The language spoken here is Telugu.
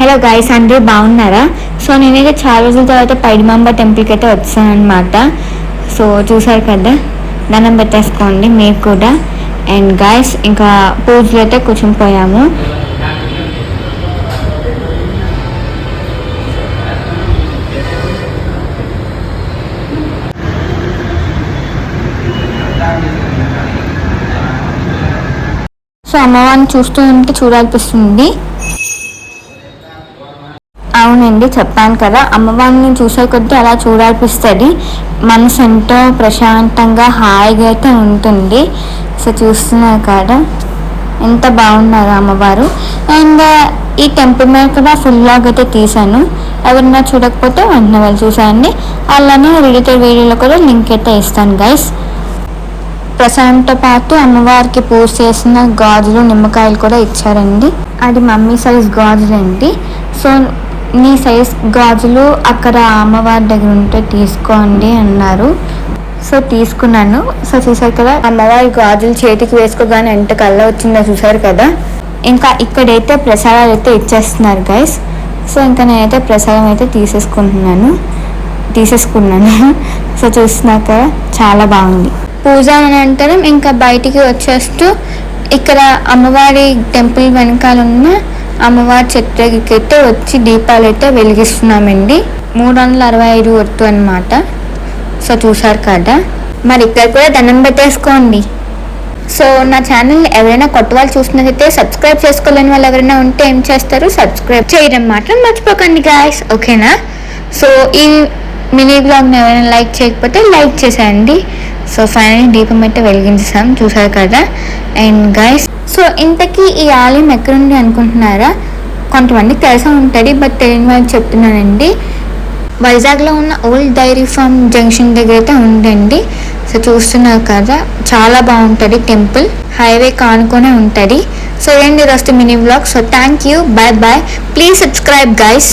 హలో గైస్, అందరూ బాగున్నారా? సో నేనైతే చాలా రోజుల తర్వాత పైడిమాంబ టెంపుల్కి అయితే వచ్చాను అనమాట. సో చూసారు కదా, దండం పెట్టేసుకోండి మీరు కూడా. అండ్ గైస్, ఇంకా పూజలు అయితే కూర్చుని పోయాము. సో అమ్మవారిని చూస్తూ ఉంటే చూడాలనిపిస్తుంది. అవునండి, చెప్పాను కదా, అమ్మవారిని చూసే కొద్దీ అలా చూడాలనిపిస్తుంది. మనసు ఎంతో ప్రశాంతంగా హాయిగా అయితే ఉంటుంది. సో చూస్తున్నారు కదా ఎంత బాగున్నారు అమ్మవారు. అండ్ ఈ టెంపుల్ మీద కూడా ఫుల్ లాగ్ అయితే తీసాను. ఎవరైనా చూడకపోతే వెంటనే వాళ్ళు చూసాయండి. అలానే రిలేటెడ్ వీడియోలో కూడా లింక్ అయితే ఇస్తాను గైస్. ప్రసాదంతో పాటు అమ్మవారికి పూజ చేసిన గాజులు, నిమ్మకాయలు కూడా ఇచ్చారండి. అది మమ్మీ సైజ్ గాజులు అండి. సో నీ సైజ్ గాజులు అక్కడ అమ్మవారి దగ్గర ఉంటే తీసుకోండి అన్నారు. సో తీసుకున్నాను. సో చూసారు కదా, అమ్మవారి గాజులు చేతికి వేసుకోగానే ఎంత కళ్ళ వచ్చిందో చూసారు కదా. ఇంకా ఇక్కడైతే ప్రసాదాలు అయితే ఇచ్చేస్తున్నారు గైస్. సో ఇంకా నేనైతే ప్రసాదం అయితే తీసేసుకున్నాను. సో చూస్తున్నారు కదా, చాలా బాగుంది. పూజ అనంతరం ఇంకా బయటికి వచ్చేస్తూ ఇక్కడ అమ్మవారి టెంపుల్ వెనకాల ఉన్న అమ్మవారి చెట్టుకైతే వచ్చి దీపాలు అయితే వెలిగిస్తున్నామండి. 365 ఒత్తు అనమాట. సో చూసారు కదా, మరి ఇక్కడ కూడా దండం పెట్టేసుకోండి. సో నా ఛానల్ ఎవరైనా కొత్త వాళ్ళు చూసినట్లయితే సబ్స్క్రైబ్ చేసుకోలేని వాళ్ళు ఎవరైనా ఉంటే ఏం చేస్తారు, సబ్స్క్రైబ్ చేయడం మాత్రం మర్చిపోకండి గాయస్, ఓకేనా? సో ఈ మినీ బ్లాగ్ని ఎవరైనా లైక్ చేయకపోతే లైక్ చేసేయండి. సో ఫైనల్లీ దీపం అయితే వెలిగించేసాం, చూసారు కదా. అండ్ గైస్, సో ఇంతకీ ఈ ఆలయం ఎక్కడుంది అనుకుంటున్నారా? కొంతమందికి తెలిసే ఉంటుంది, బట్ తెలియని వాళ్ళు చెప్తున్నానండి. వైజాగ్లో ఉన్న ఓల్డ్ డైరీ ఫార్మ్ జంక్షన్ దగ్గర అయితే ఉందండి. సో చూస్తున్నారు కదా, చాలా బాగుంటుంది టెంపుల్. హైవే కానుకొనే ఉంటుంది. సో ఏంటి రస్ట్ mini blog. So thank you, bye bye. Please subscribe guys.